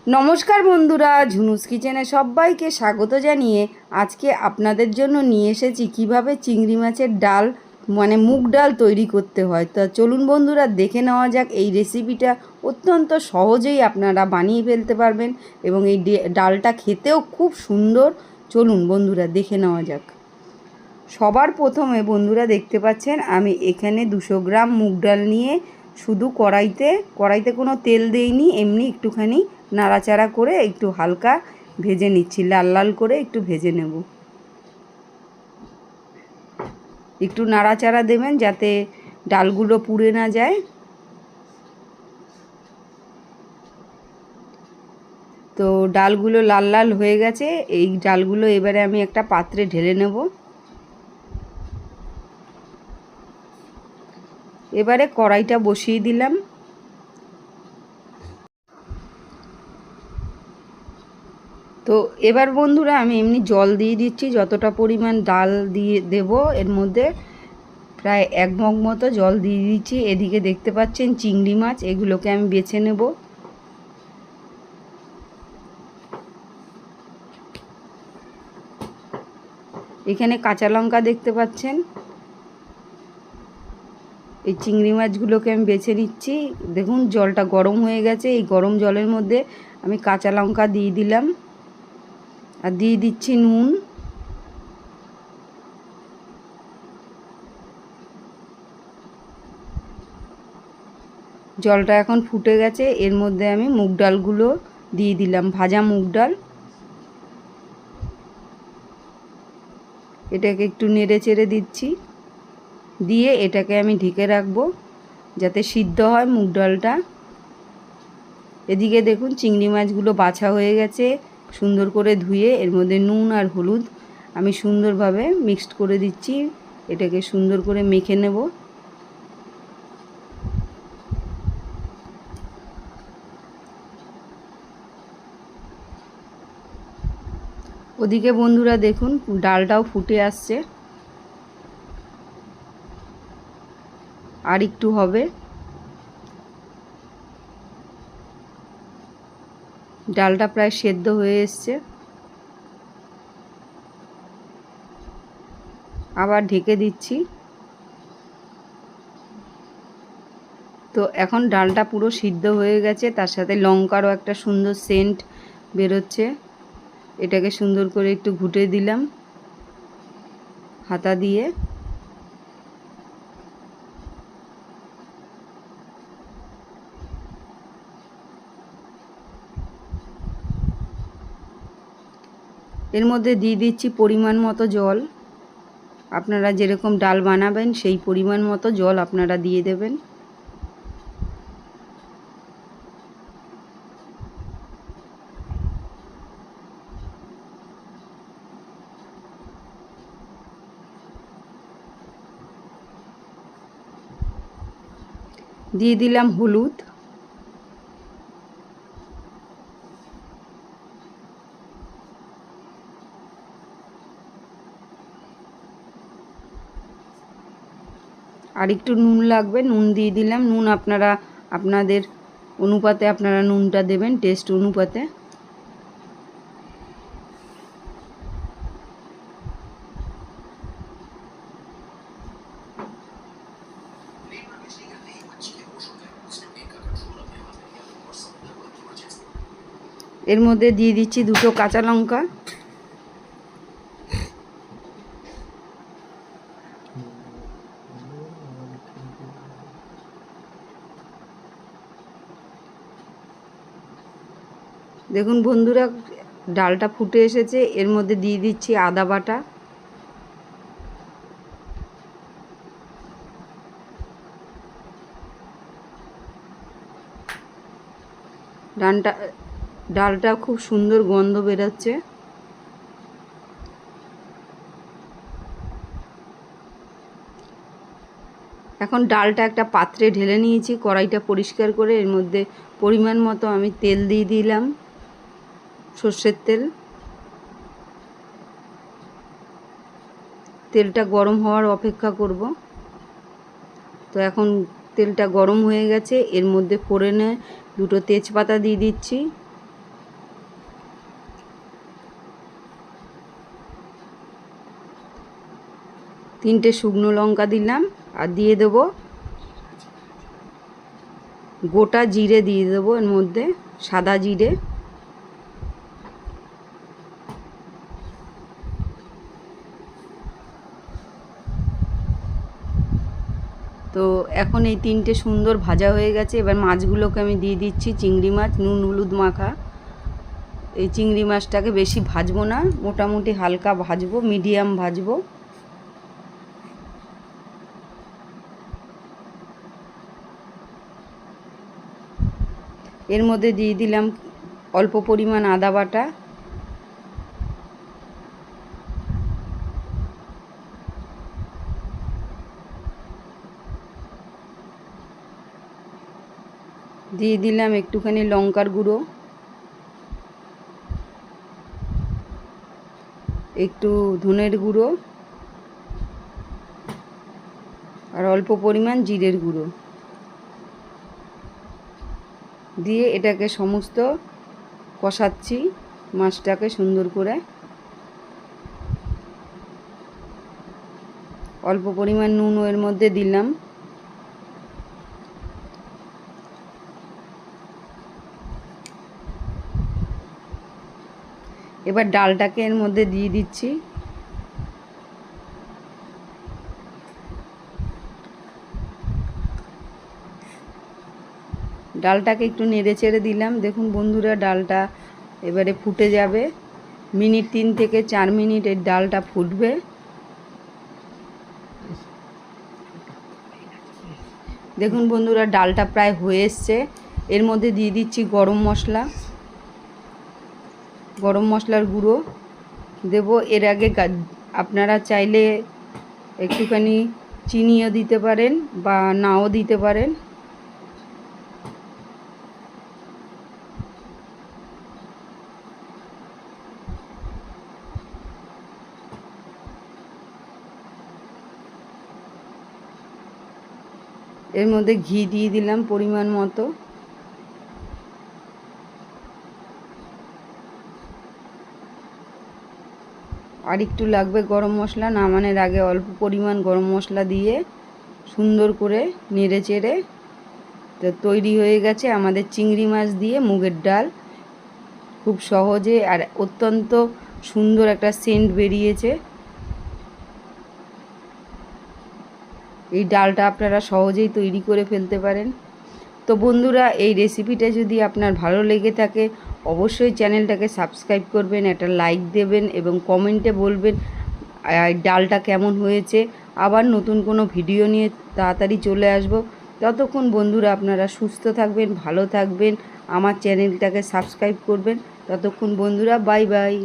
নমস্কার বন্ধুরা, ঝুনুস কিচেনে সবাইকে স্বাগত জানিয়ে আজকে আপনাদের জন্য নিয়ে এসেছি কিভাবে চিংড়ি মাছের ডাল মুগ ডাল তৈরি করতে হয়। তা চলুন বন্ধুরা, দেখে নেওয়া যাক। এই রেসিপিটা অত্যন্ত সহজেই আপনারা বানিয়ে ফেলতে পারবেন এবং এই ডালটা খেতেও খুব সুন্দর। চলুন বন্ধুরা, দেখে নেওয়া যাক। সবার প্রথমে বন্ধুরা দেখতে পাচ্ছেন আমি এখানে 200 গ্রাম মুগ ডাল নিয়ে শুধু কড়াইতে কোনো তেল দেইনি, এমনি একটুখানি নাড়াচাড়া করে একটু হালকা ভেজে নিচ্ছি, লাল লাল করে একটু ভেজে নেব। একটু নাড়াচাড়া দেবেন যাতে ডালগুলো পুড়ে না যায়। তো ডালগুলো লাল লাল হয়ে গেছে, এই ডালগুলো এবারে আমি একটা পাত্রে ঢেলে নেব। এবারে কড়াইটা বসিয়ে দিলাম। তো এবার বন্ধুরা আমি এমনি জল দিয়ে দিচ্ছি, যতটা পরিমাণ ডাল দিয়ে দেব এর মধ্যে প্রায় 1 মগ মতো জল দিয়ে দিচ্ছি। এদিকে দেখতে পাচ্ছেন চিংড়ি মাছ, এগুলোকে আমি বেছে নেব। এখানে কাঁচা লঙ্কা দেখতে পাচ্ছেন। এই চিংড়ি মাছগুলোকে আমি বেছে নিচ্ছি। দেখুন জলটা গরম হয়ে গেছে, এই গরম জলের মধ্যে আমি কাঁচা লঙ্কা দিয়ে দিলাম আর দিয়ে দিচ্ছি নুন। জলটা এখন ফুটে গেছে, এর মধ্যে আমি মুগ ডালগুলো দিয়ে দিলাম, ভাজা মুগ ডাল। এটাকে একটু নেড়ে চেড়ে দিচ্ছি, দিয়ে এটাকে আমি ঢেকে রাখবো যাতে সিদ্ধ হয় মুগ ডালটা। এদিকে দেখুন চিংড়ি মাছগুলো বাছা হয়ে গেছে, সুন্দর করে ধুয়ে এর মধ্যে নুন আর হলুদ আমি সুন্দরভাবে মিক্সড করে দিচ্ছি। এটাকে সুন্দর করে মেখে নেব। ওদিকে বন্ধুরা দেখুন ডালটাও ফুটে আসছে, আর একটু হবে। ডালটা প্রায় সেদ্ধ হয়ে এসছে। আবার ঢেকে দিচ্ছি। তো এখন ডালটা পুরো সিদ্ধ হয়ে গেছে, তার সাথে লঙ্কারও একটা সুন্দর সেন্ট বেরোচ্ছে। এটাকে সুন্দর করে একটু ঘুটে দিলাম হাতা দিয়ে। এর মধ্যে দিয়ে দিচ্ছি পরিমাণ মতো জল। আপনারা যেরকম ডাল বানাবেন সেই পরিমাণ মতো জল আপনারা দিয়ে দেবেন। দিয়ে দিলাম হলুদ। আর একটু নুন লাগবে, নুন দিয়ে দিলাম। নুন আপনারা আপনাদের অনুপাতে আপনারা নুনটা দেবেন, টেস্ট অনুপাতে। এর মধ্যে দিয়ে দিচ্ছি 2টো কাঁচা লঙ্কা। দেখুন বন্ধুরা ডালটা ফুটে এসেছে, এর মধ্যে দিয়ে দিচ্ছি আদা বাটা। ডালটা খুব সুন্দর গন্ধ বেরোচ্ছে। এখন ডালটা একটা পাত্রে ঢেলে নিয়েছি, কড়াইটা পরিষ্কার করে এর মধ্যে পরিমাণ মতো আমি তেল দিয়ে দিলাম, সর্ষের তেল। তেলটা গরম হওয়ার অপেক্ষা করব। তো এখন তেলটা গরম হয়ে গেছে, এর মধ্যে ফোড়নে 2টো তেজপাতা দিয়ে দিচ্ছি, 3টে শুকনো লঙ্কা দিলাম, আর দিয়ে দেবো গোটা জিরে, দিয়ে দেবো এর মধ্যে সাদা জিরে। তো এখন এই 3টে সুন্দর ভাজা হয়ে গেছে। এবার মাছগুলোকে আমি দিয়ে দিচ্ছি, চিংড়ি মাছ নুন হলুদ মাখা। এই চিংড়ি মাছটাকে বেশি ভাজবো না, মোটামুটি হালকা ভাজবো, মিডিয়াম ভাজবো। এর মধ্যে দিয়ে দিলাম অল্প পরিমাণ আদা বাটা, দিয়ে দিলাম একটুখানি লঙ্কার গুঁড়ো, একটু ধনের গুঁড়ো, আর অল্প পরিমাণ জিরের গুঁড়ো দিয়ে এটাকে সমস্ত কষাচ্ছি মাছটাকে সুন্দর করে। অল্প পরিমাণ নুনও এর মধ্যে দিলাম। এবার ডালটাকে এর মধ্যে দিয়ে দিচ্ছি। ডালটাকে একটু নেড়ে চেড়ে দিলাম। দেখুন বন্ধুরা, ডালটা এবারে ফুটে যাবে। মিনিট 3 থেকে 4 মিনিট এই ডালটা ফুটবে। দেখুন বন্ধুরা, ডালটা প্রায় হয়ে এসছে। এর মধ্যে দিয়ে দিচ্ছি গরম মশলা, গরম মশলার গুঁড়ো দেব। এর আগে আপনারা চাইলে একটুখানি চিনিও দিতে পারেন বা নাও দিতে পারেন। এর মধ্যে ঘি দিয়ে দিলাম পরিমাণ মতো। আর একটু লাগবে গরম মশলা। নামানোর আগে অল্প পরিমাণ গরম মশলা দিয়ে সুন্দর করে নেড়ে চেড়ে তো তৈরি হয়ে গেছে আমাদের চিংড়ি মাছ দিয়ে মুগের ডাল। খুব সহজে আর অত্যন্ত সুন্দর একটা সেন্ট বেরিয়েছে। এই ডালটা আপনারা সহজেই তৈরি করে ফেলতে পারেন। তো বন্ধুরা, এই রেসিপিটা যদি আপনার ভালো লেগে থাকে অবশ্যই চ্যানেলটাকে সাবস্ক্রাইব করবেন, একটা লাইক দেবেন এবং কমেন্টে বলবেন ডালটা কেমন হয়েছে। আবার নতুন কোনো ভিডিও নিয়ে তাড়াতাড়ি চলে আসব। ততক্ষণ বন্ধুরা আপনারা সুস্থ থাকবেন, ভালো থাকবেন, আমার চ্যানেলটাকে সাবস্ক্রাইব করবেন। ততক্ষণ বন্ধুরা, বাই বাই।